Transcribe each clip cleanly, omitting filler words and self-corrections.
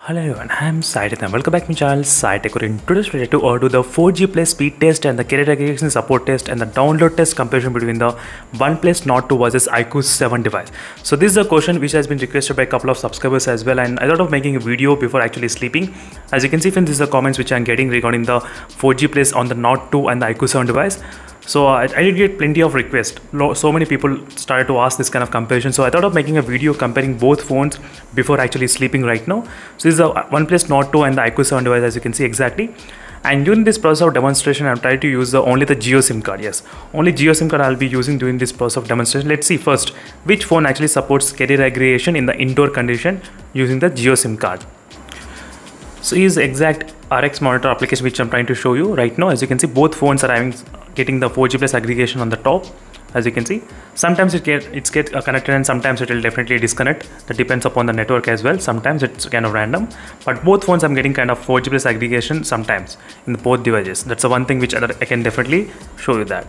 Hello everyone, I am Saiteth and welcome back to my channel Saitech. In today's video to do the 4G Plus speed test and the carrier aggregation support test and the download test comparison between the OnePlus Nord 2 versus iQOO 7 device. So this is a question which has been requested by a couple of subscribers as well, and I thought of making a video before actually sleeping. As you can see, friends, this is the comments which I am getting regarding the 4G Plus on the Nord 2 and the iQOO 7 device. So I did get plenty of requests. So many people started to ask this kind of comparison. So I thought of making a video comparing both phones before actually sleeping right now. So this is the OnePlus Nord 2 and the iQOO 7 device, as you can see exactly. And during this process of demonstration, I'm trying to use only the Jio SIM card. Yes, only Jio SIM card I'll be using during this process of demonstration. Let's see first which phone actually supports carrier aggregation in the indoor condition using the Jio SIM card. So here's the exact RX monitor application which I'm trying to show you right now. As you can see, both phones are getting the 4G plus aggregation on the top. As you can see, sometimes it's get connected and sometimes it will definitely disconnect. That depends upon the network as well. Sometimes it's kind of random, but both phones I'm getting kind of 4G plus aggregation sometimes in both devices. That's the one thing which I can definitely show you that.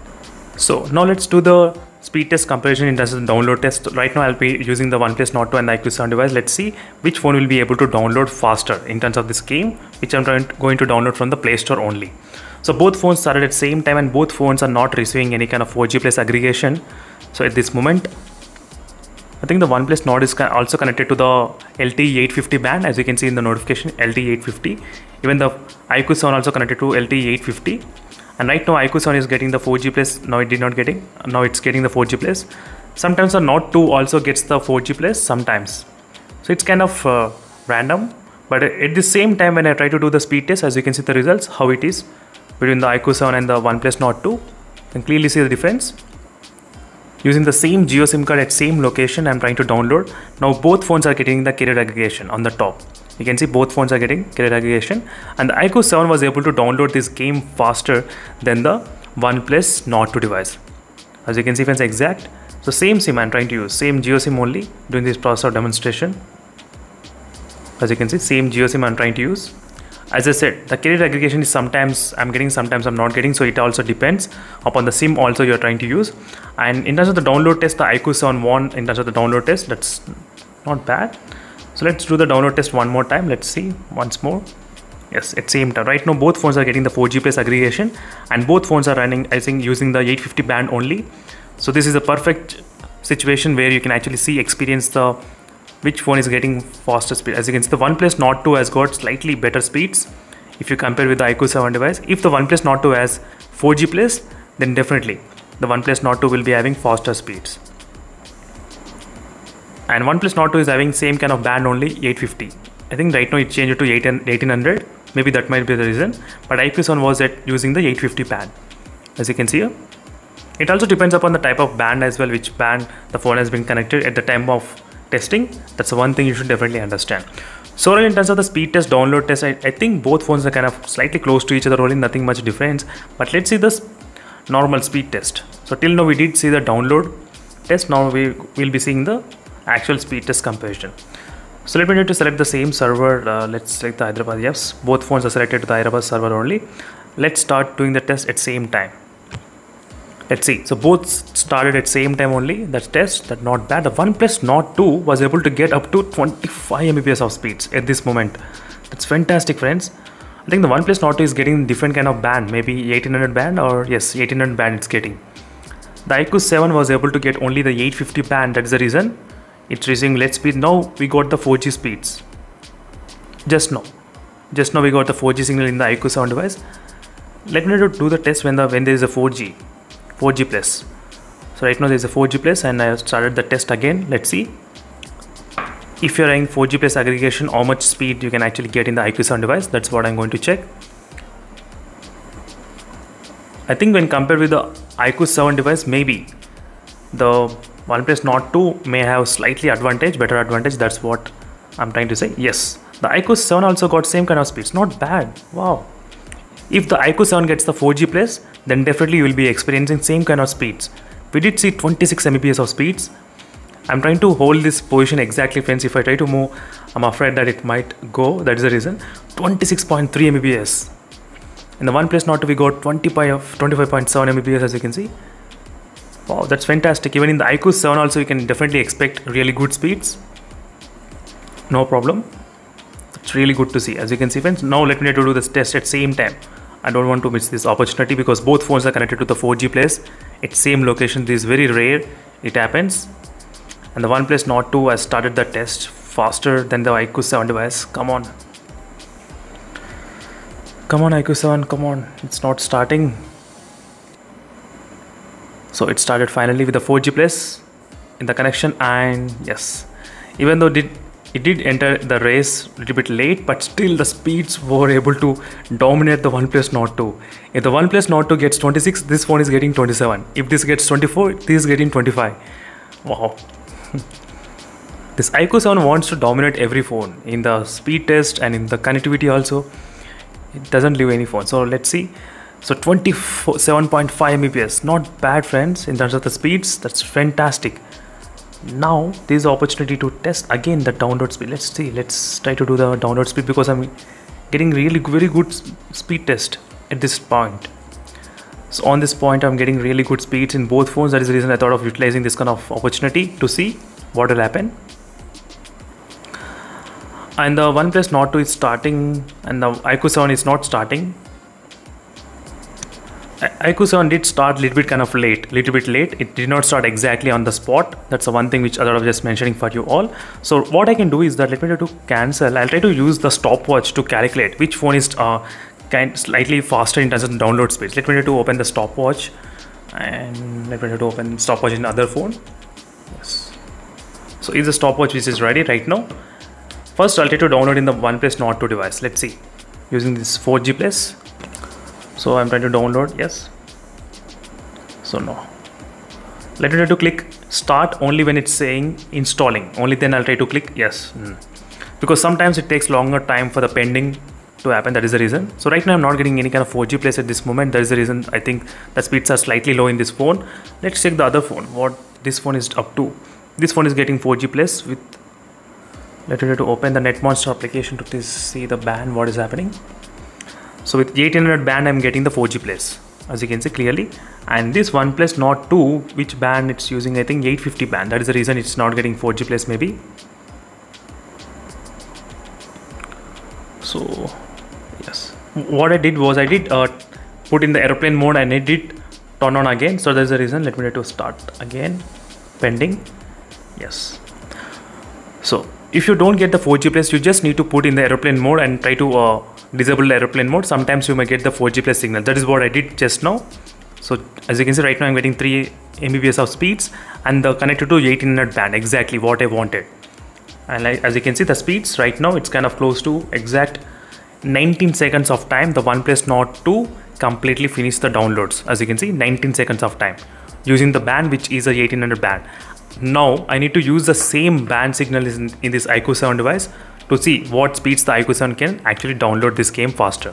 So now let's do the speed test comparison in terms of the download test. Right now I'll be using the OnePlus Nord 2 and the iQOO 7 device. Let's see which phone will be able to download faster in terms of this game, which I'm going to download from the Play Store only. So both phones started at the same time and both phones are not receiving any kind of 4G plus aggregation. So at this moment, I think the OnePlus Nord is also connected to the LTE 850 band, as you can see in the notification, LTE 850. Even the iQOO 7 also connected to LTE 850. And right now iQOO 7 is getting the 4G plus. Now it's getting the 4G plus. Sometimes the Nord 2 also gets the 4G plus sometimes. So it's kind of random. But at the same time, when I try to do the speed test, as you can see the results, how it is between the iQOO 7 and the OnePlus Nord 2. You can clearly see the difference. Using the same Jio SIM card at same location, I'm trying to download. Now both phones are getting the carrier aggregation on the top. You can see both phones are getting carrier aggregation, and the iQOO 7 was able to download this game faster than the OnePlus Nord 2 device. As you can see, friends, exact. So same SIM I'm trying to use, same Jio SIM only during this process of demonstration. As you can see, same Jio SIM I'm trying to use. As I said, the carrier aggregation is sometimes I'm getting, sometimes I'm not getting. So it also depends upon the SIM also you're trying to use. And in terms of the download test, the iQOO 7 won in terms of the download test. That's not bad. So let's do the download test one more time. Let's see once more. Yes, at same time. Right now both phones are getting the 4G plus aggregation and both phones are running, I think, using the 850 band only. So this is a perfect situation where you can actually experience which phone is getting faster speed. As you can see, the OnePlus Nord 2 has got slightly better speeds if you compare with the iQOO 7 device. If the OnePlus Nord 2 has 4G plus, then definitely the OnePlus Nord 2 will be having faster speeds. And OnePlus Nord 2 is having same kind of band only, 850. I think right now it changed to 1800. Maybe that might be the reason. But iQOO 7 was using the 850 band. As you can see here. It also depends upon the type of band as well, which band the phone has been connected at the time of testing. That's the one thing you should definitely understand. So in terms of the speed test, download test, I think both phones are kind of slightly close to each other, only nothing much difference. But let's see this normal speed test. So till now we did see the download test. Now we will be seeing the actual speed test comparison. So let me need to select the same server. Let's select the Hyderabad. Yes, both phones are selected to the Hyderabad server only. Let's start doing the test at same time. Let's see. So both started at same time only. That's test. That's not bad. The OnePlus Nord 2 was able to get up to 25 Mbps of speeds at this moment. That's fantastic, friends. I think the OnePlus Nord 2 is getting different kind of band, maybe 1800 band, or yes, 1800 band it's getting. The iQOO 7 was able to get only the 850 band. That's the reason it's receiving less speed. Now we got the 4G speeds. Just now we got the 4G signal in the iQOO 7 device. Let me do the test when there is a 4G plus. So right now there is a 4G plus and I have started the test again. Let's see if you're having 4G plus aggregation, how much speed you can actually get in the iQOO 7 device. That's what I'm going to check. I think when compared with the iQOO 7 device, maybe the OnePlus Nord 2 may have slightly better advantage. That's what I'm trying to say. Yes, the iQOO 7 also got same kind of speeds. Not bad. Wow. If the iQOO 7 gets the 4G plus, then definitely you will be experiencing same kind of speeds. We did see 26 Mbps of speeds. I'm trying to hold this position exactly, friends. If I try to move, I'm afraid that it might go. That is the reason. 26.3 Mbps. In the OnePlus Nord 2, we got 25.7 Mbps, as you can see. Wow, that's fantastic. Even in the iQOO 7 also, you can definitely expect really good speeds. No problem. It's really good to see. As you can see, friends, now let me do this test at same time. I don't want to miss this opportunity because both phones are connected to the 4G place at same location. This is very rare. It happens. And the OnePlus Nord 2 has started the test faster than the iQOO 7 device. Come on. Come on, iQOO 7, come on. It's not starting. So it started finally with the 4G place in the connection, and yes, even though it did enter the race a little bit late, but still the speeds were able to dominate the OnePlus Nord 2. If the OnePlus Nord 2 gets 26, this phone is getting 27. If this gets 24, this is getting 25. Wow. This iQOO 7 wants to dominate every phone in the speed test and in the connectivity also. It doesn't leave any phone. So let's see. So 27.5 Mbps, not bad, friends, in terms of the speeds. That's fantastic. Now there's the opportunity to test again the download speed. Let's see. Let's try to do the download speed because I'm getting really very good speed test at this point. So on this point, I'm getting really good speeds in both phones. That is the reason I thought of utilizing this kind of opportunity to see what will happen. And the OnePlus Nord 2 is starting and the iQOO 7 is not starting. iQOO 7 did start a little bit late. It did not start exactly on the spot. That's the one thing which I was just mentioning for you all. So what I can do is that let me try to cancel. I'll try to use the stopwatch to calculate which phone is slightly faster in terms of download speed. Let me try to open the stopwatch and let me try to open stopwatch in other phone. Yes. So is the stopwatch which is ready right now. First, I'll try to download in the OnePlus Nord 2 device. Let's see. Using this 4G place. So I'm trying to download. Yes. So no. Let me try to click start only when it's saying installing. Only then I'll try to click yes. Because sometimes it takes longer time for the pending to happen. That is the reason. So right now I'm not getting any kind of 4G place at this moment. That is the reason I think the speeds are slightly low in this phone. Let's check the other phone. What this phone is up to. This phone is getting 4G place with. Let me try to open the NetMonster application to see the band, what is happening. So with 1800 band, I'm getting the 4G place, as you can see clearly. And this OnePlus Nord 2, which band it's using, I think 850 band. That is the reason it's not getting 4G place maybe. So yes, what I did was I did put in the airplane mode and it did turn on again. So that's the reason. Let me try to start again. Pending. Yes. So if you don't get the 4G place, you just need to put in the airplane mode and try to disable the airplane mode. Sometimes you may get the 4G plus signal. That is what I did just now. So as you can see right now, I'm getting 3 Mbps of speeds and the connected to 1800 band, exactly what I wanted. And as you can see the speeds right now, it's kind of close to exact 19 seconds of time. The OnePlus Nord 2 completely finished the downloads. As you can see, 19 seconds of time using the band which is a 1800 band. Now I need to use the same band signal in this iQOO 7 device to see what speeds the iQOO 7 can actually download this game faster.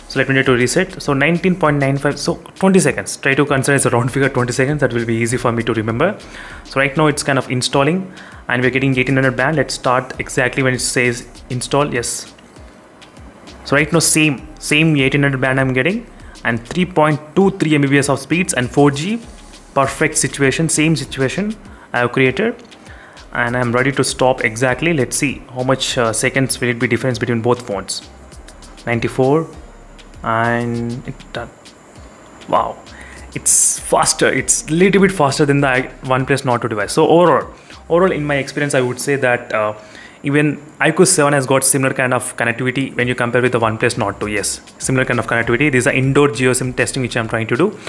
So let me try to reset. So 19.95, so 20 seconds. Try to consider as a round figure 20 seconds. That will be easy for me to remember. So right now it's kind of installing and we're getting 1800 band. Let's start exactly when it says install. Yes. So right now same 1800 band I'm getting and 3.23 Mbps of speeds and 4G. Perfect situation, same situation I have created, and I'm ready to stop exactly. Let's see how much seconds will it be difference between both phones. 94 and it done. Wow, it's faster. It's a little bit faster than the OnePlus Nord 2 device. So overall in my experience, I would say that even iQOO 7 has got similar kind of connectivity when you compare with the OnePlus Nord 2. Yes, similar kind of connectivity. This is an indoor GeoSIM testing which I'm trying to do.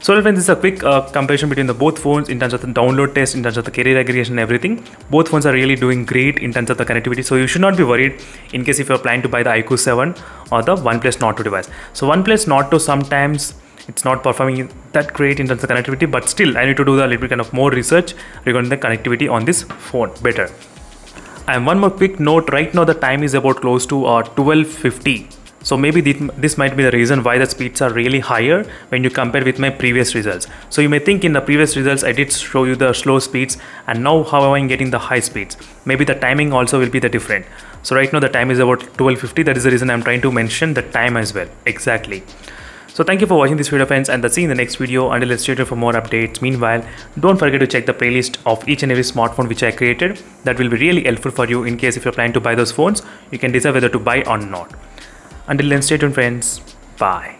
So friends, this is a quick comparison between the both phones in terms of the download test, in terms of the carrier aggregation and everything. Both phones are really doing great in terms of the connectivity. So you should not be worried in case if you're planning to buy the iQOO 7 or the OnePlus Nord 2 device. So OnePlus Nord 2 sometimes it's not performing that great in terms of connectivity, but still I need to do a little bit kind of more research regarding the connectivity on this phone better. And one more quick note, right now the time is about close to 12:50. So maybe this might be the reason why the speeds are really higher when you compare with my previous results. So you may think in the previous results I did show you the slow speeds, and now how am I getting the high speeds? Maybe the timing also will be the different. So right now the time is about 12:50. That is the reason I'm trying to mention the time as well. Exactly. So thank you for watching this video, friends, and see you in the next video. Until let's stay tuned for more updates. Meanwhile, don't forget to check the playlist of each and every smartphone which I created. That will be really helpful for you in case if you're planning to buy those phones, you can decide whether to buy or not. Until then, stay tuned, friends. Bye.